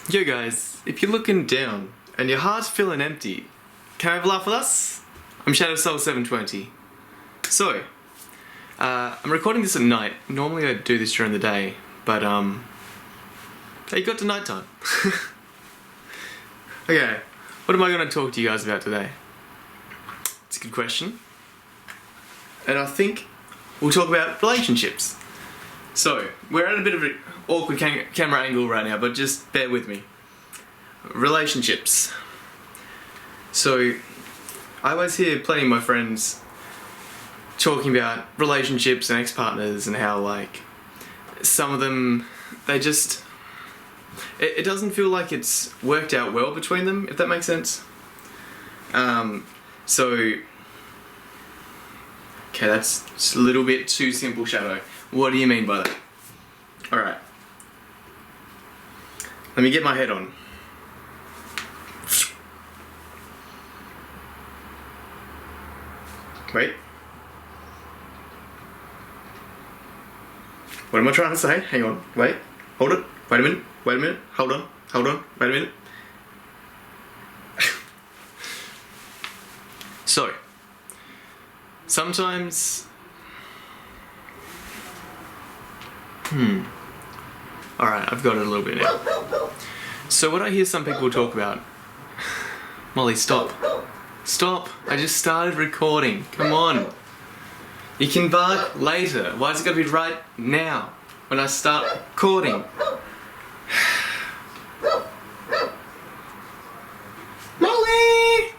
Yo guys, if you're looking down and your heart's feeling empty, can I have a laugh with us? I'm Shadow Soul 720. So, I'm recording this at night. Normally I do this during the day, but it got to nighttime. Okay, what am I going to talk to you guys about today? It's a good question. And I think we'll talk about relationships. So, we're at a bit of an awkward camera angle right now, but just bear with me. Relationships. So, I always hear plenty of my friends talking about relationships and ex-partners and how, like, some of them, they just... It doesn't feel like it's worked out well between them, if that makes sense. Okay, that's just a little bit too simple, Shadow. What do you mean by that? Alright. Let me get my head on. Wait. What am I trying to say? Hang on. Wait. Hold it. Wait a minute. Wait a minute. Hold on. Hold on. Wait a minute. So, sometimes... Alright, I've got it a little bit now. So what I hear some people talk about... Molly, stop. Stop! I just started recording. Come on. You can bark later. Why is it gotta be right now? When I start recording? Molly!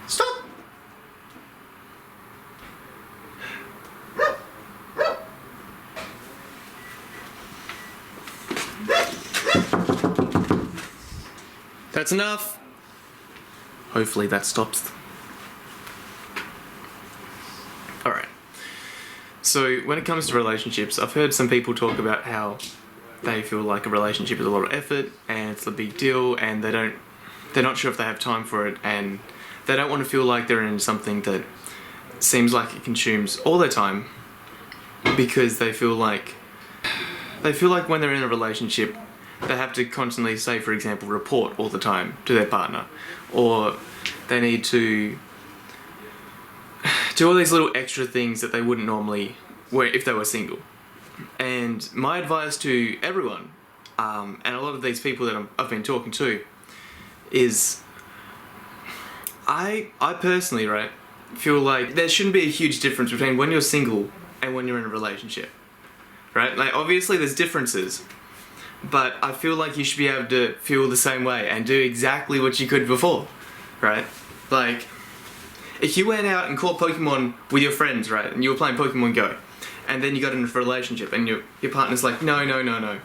Stop! That's enough. Hopefully that stops. Alright. So when it comes to relationships, I've heard some people talk about how they feel like a relationship is a lot of effort and it's a big deal and they're not sure if they have time for it and they don't want to feel like they're in something that seems like it consumes all their time because they feel like when they're in a relationship they have to constantly, say for example, report all the time to their partner, or they need to do all these little extra things that they wouldn't normally if they were single. And my advice to everyone, and a lot of these people that I've been talking to, is I personally, right, feel like there shouldn't be a huge difference between when you're single and when you're in a relationship, right? Like obviously there's differences, but I feel like you should be able to feel the same way and do exactly what you could before, right? Like, if you went out and caught Pokemon with your friends, right, and you were playing Pokemon Go, and then you got into a relationship and your partner's like, no.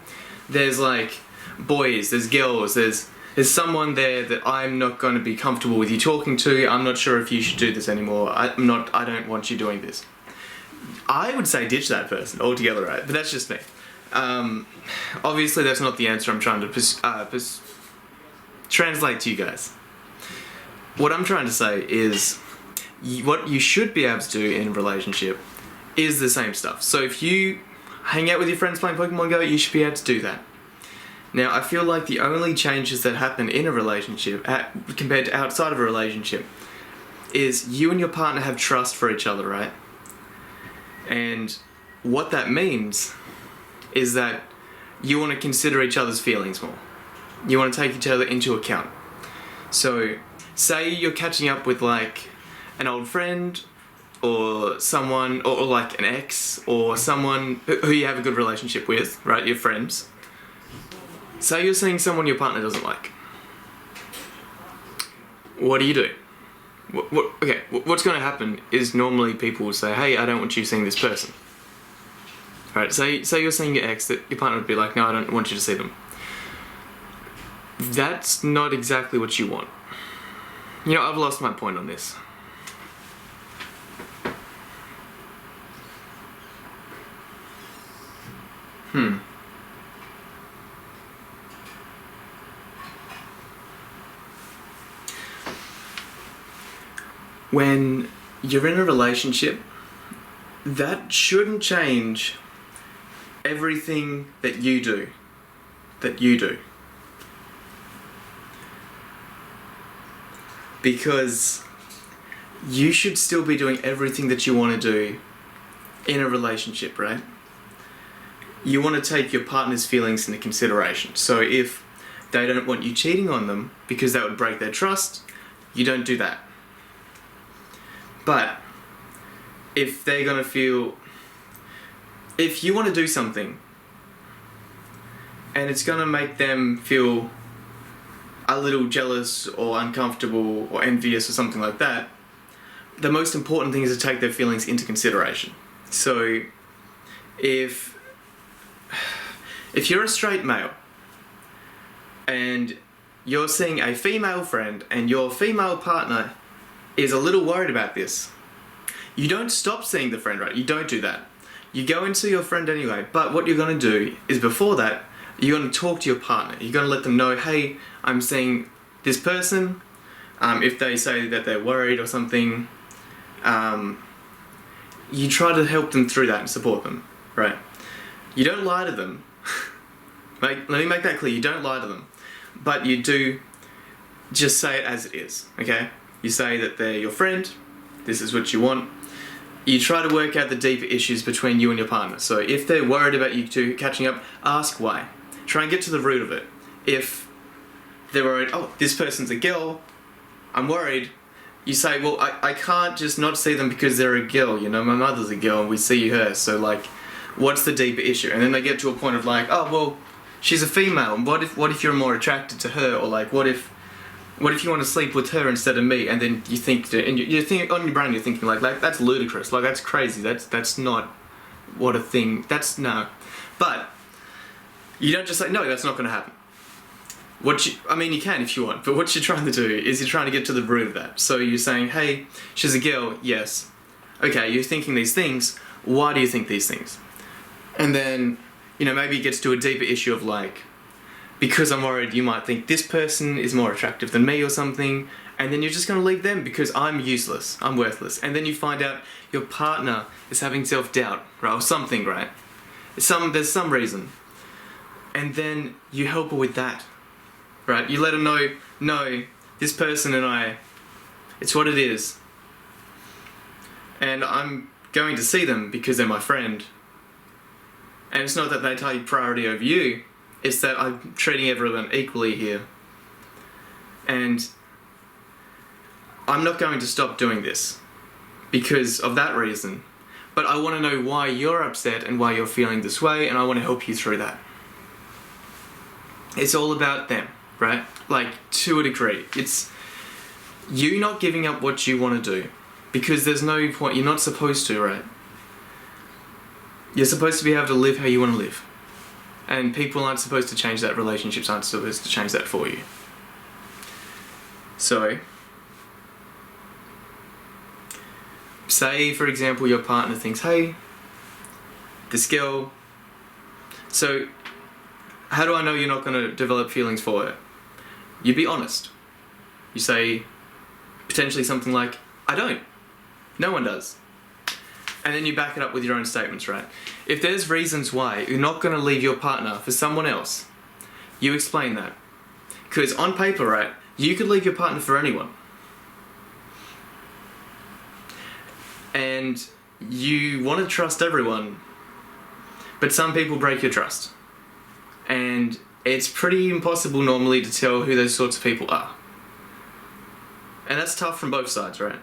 There's like boys, there's girls, there's someone there that I'm not going to be comfortable with you talking to, I'm not sure if you should do this anymore, I don't want you doing this. I would say ditch that person altogether, right? But that's just me. Obviously that's not the answer I'm trying to translate to you guys. What I'm trying to say is what you should be able to do in a relationship is the same stuff. So if you hang out with your friends playing Pokemon Go, you should be able to do that. Now I feel like the only changes that happen in a relationship compared to outside of a relationship is you and your partner have trust for each other, right? And what that means is that you want to consider each other's feelings more. You want to take each other into account. So say you're catching up with like an old friend or someone, or like an ex, or someone who you have a good relationship with, right, your friends. Say you're seeing someone your partner doesn't like. What do you do? Okay, what's going to happen is normally people will say, hey, I don't want you seeing this person. Right, say you're seeing your ex, that your partner would be like, no, I don't want you to see them. That's not exactly what you want. You know, I've lost my point on this. When you're in a relationship, that shouldn't change everything that you do. because you should still be doing everything that you want to do in a relationship, right? You want to take your partner's feelings into consideration. So if they don't want you cheating on them because that would break their trust, you don't do that. But if they're going to feel... If you want to do something and it's going to make them feel a little jealous or uncomfortable or envious or something like that, the most important thing is to take their feelings into consideration. So if you're a straight male and you're seeing a female friend and your female partner is a little worried about this, you don't stop seeing the friend, right? You don't do that. You go and see your friend anyway, but what you're going to do is before that, you're going to talk to your partner. You're going to let them know, hey, I'm seeing this person. If they say that they're worried or something, you try to help them through that and support them, right? You don't lie to them. Let me make that clear. You don't lie to them, but you do just say it as it is, okay? You say that they're your friend, this is what you want. You try to work out the deeper issues between you and your partner. So if they're worried about you two catching up, ask why. Try and get to the root of it. If they're worried, oh, this person's a girl, I'm worried, you say, well, I can't just not see them because they're a girl, you know, my mother's a girl and we see her, so like, what's the deeper issue? And then they get to a point of like, oh, well, she's a female, and what if you're more attracted to her, or like, what if you want to sleep with her instead of me? And then you think, and you think on your brain, you're thinking like that's ludicrous, like that's crazy, that's not what a thing, that's no. But you don't just say, no, that's not going to happen. I mean, you can if you want, but what you're trying to do is you're trying to get to the root of that. So you're saying, hey, she's a girl, yes. Okay, you're thinking these things, why do you think these things? And then, you know, maybe it gets to a deeper issue of like, because I'm worried you might think this person is more attractive than me or something, and then you're just going to leave them because I'm useless, I'm worthless. And then you find out your partner is having self-doubt, right, or something, right? There's some reason. And then you help her with that, right? You let her know, no, this person and I, it's what it is. And I'm going to see them because they're my friend. And it's not that they take priority over you, it's that I'm treating everyone equally here. And I'm not going to stop doing this because of that reason. But I want to know why you're upset and why you're feeling this way, and I want to help you through that. It's all about them, right? Like, to a degree. It's you not giving up what you want to do. Because there's no point, you're not supposed to, right? You're supposed to be able to live how you want to live. And people aren't supposed to change that, relationships aren't supposed to change that for you. So, say, for example, your partner thinks, hey, this girl, so how do I know you're not going to develop feelings for her? You be honest. You say potentially something like, I don't. No one does. And then you back it up with your own statements, right? If there's reasons why you're not going to leave your partner for someone else, you explain that. Because on paper, right, you could leave your partner for anyone. And you want to trust everyone, but some people break your trust. And it's pretty impossible normally to tell who those sorts of people are. And that's tough from both sides, right?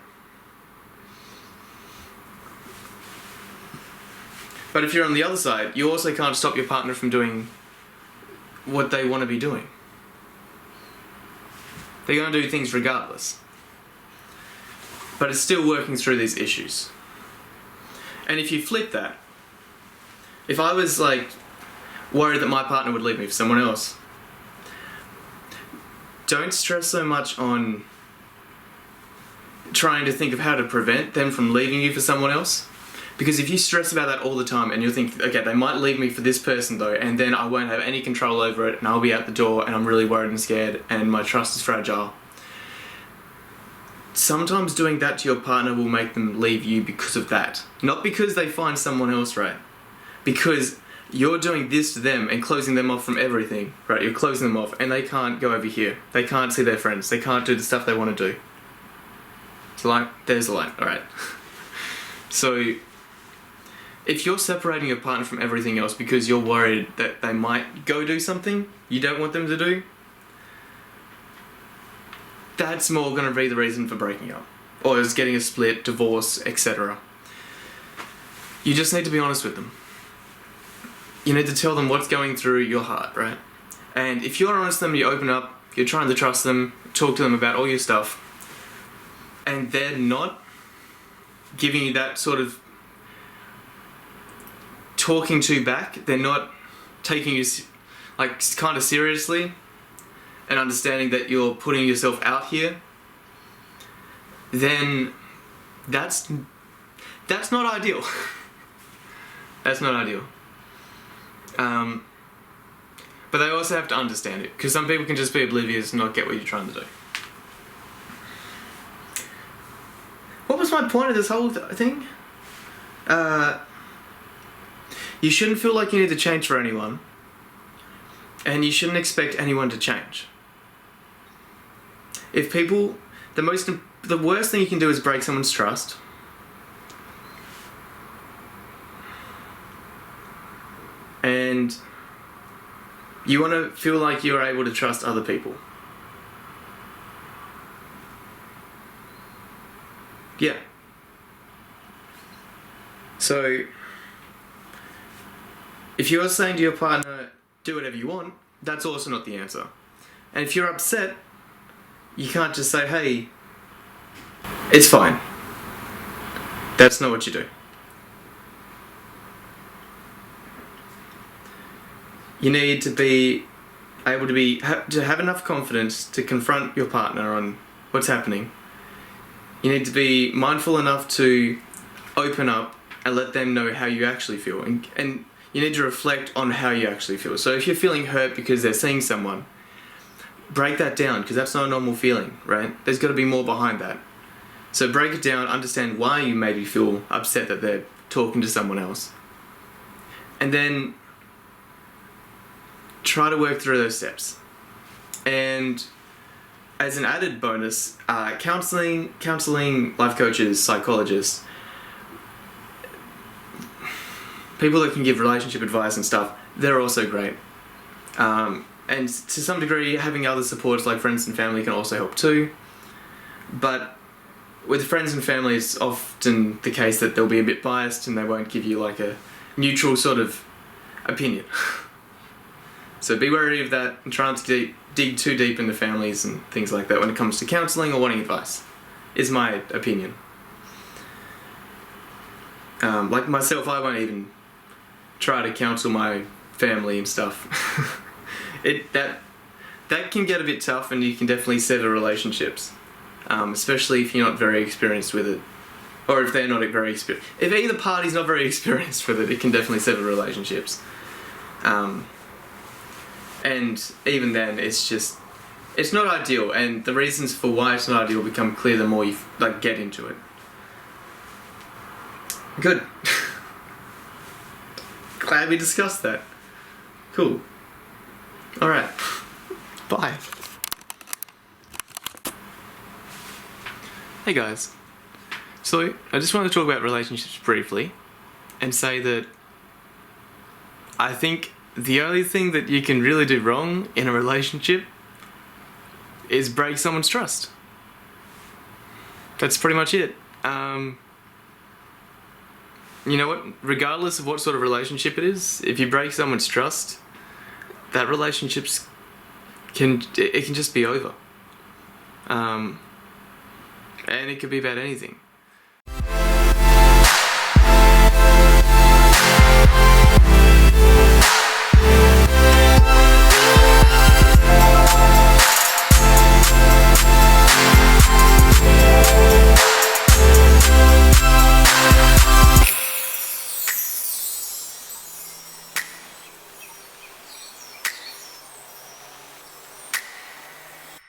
But if you're on the other side, you also can't stop your partner from doing what they want to be doing. They're going to do things regardless. But it's still working through these issues. And if you flip that, if I was like worried that my partner would leave me for someone else, don't stress so much on trying to think of how to prevent them from leaving you for someone else. Because if you stress about that all the time and you're thinking, okay, they might leave me for this person though, and then I won't have any control over it and I'll be out the door and I'm really worried and scared and my trust is fragile. Sometimes doing that to your partner will make them leave you because of that. Not because they find someone else, right? Because you're doing this to them and closing them off from everything, right? You're closing them off and they can't go over here. They can't see their friends. They can't do the stuff they want to do. So like, there's a line, alright. So, if you're separating your partner from everything else because you're worried that they might go do something you don't want them to do, that's more going to be the reason for breaking up. Or is getting a split, divorce, etc. You just need to be honest with them. You need to tell them what's going through your heart, right? And if you're honest with them, you open up, you're trying to trust them, talk to them about all your stuff, and they're not giving you that sort of talking to back, they're not taking you like kind of seriously and understanding that you're putting yourself out here, then that's not ideal. That's not ideal. But they also have to understand it, because some people can just be oblivious and not get what you're trying to do. What was my point of this whole thing? You shouldn't feel like you need to change for anyone, and you shouldn't expect anyone to change. If people, the worst thing you can do is break someone's trust. And you want to feel like you're able to trust other people. Yeah. So, if you're saying to your partner, do whatever you want, that's also not the answer. And if you're upset, you can't just say, hey, it's fine. That's not what you do. You need to be able to have enough confidence to confront your partner on what's happening. You need to be mindful enough to open up and let them know how you actually feel. And you need to reflect on how you actually feel. So if you're feeling hurt because they're seeing someone, break that down, because that's not a normal feeling, right? There's got to be more behind that. So break it down, understand why you maybe feel upset that they're talking to someone else. And then try to work through those steps. And as an added bonus, counseling, life coaches, psychologists, people that can give relationship advice and stuff, they're also great. And to some degree, having other supports like friends and family can also help too. But with friends and family, it's often the case that they'll be a bit biased and they won't give you like a neutral sort of opinion. So be wary of that and try not to dig too deep into families and things like that when it comes to counselling or wanting advice, is my opinion. Like myself, I won't even try to counsel my family and stuff. That can get a bit tough, and you can definitely sever relationships, especially if you're not very experienced with it, or if they're not very experienced. If either party's not very experienced with it, it can definitely sever relationships. And even then, it's not ideal, and the reasons for why it's not ideal become clear the more you get into it. Good. Glad we discussed that. Cool. Alright. Bye. Hey guys. So, I just wanted to talk about relationships briefly and say that I think the only thing that you can really do wrong in a relationship is break someone's trust. That's pretty much it. You know what? Regardless of what sort of relationship it is, if you break someone's trust, that relationship can just be over. And it could be about anything.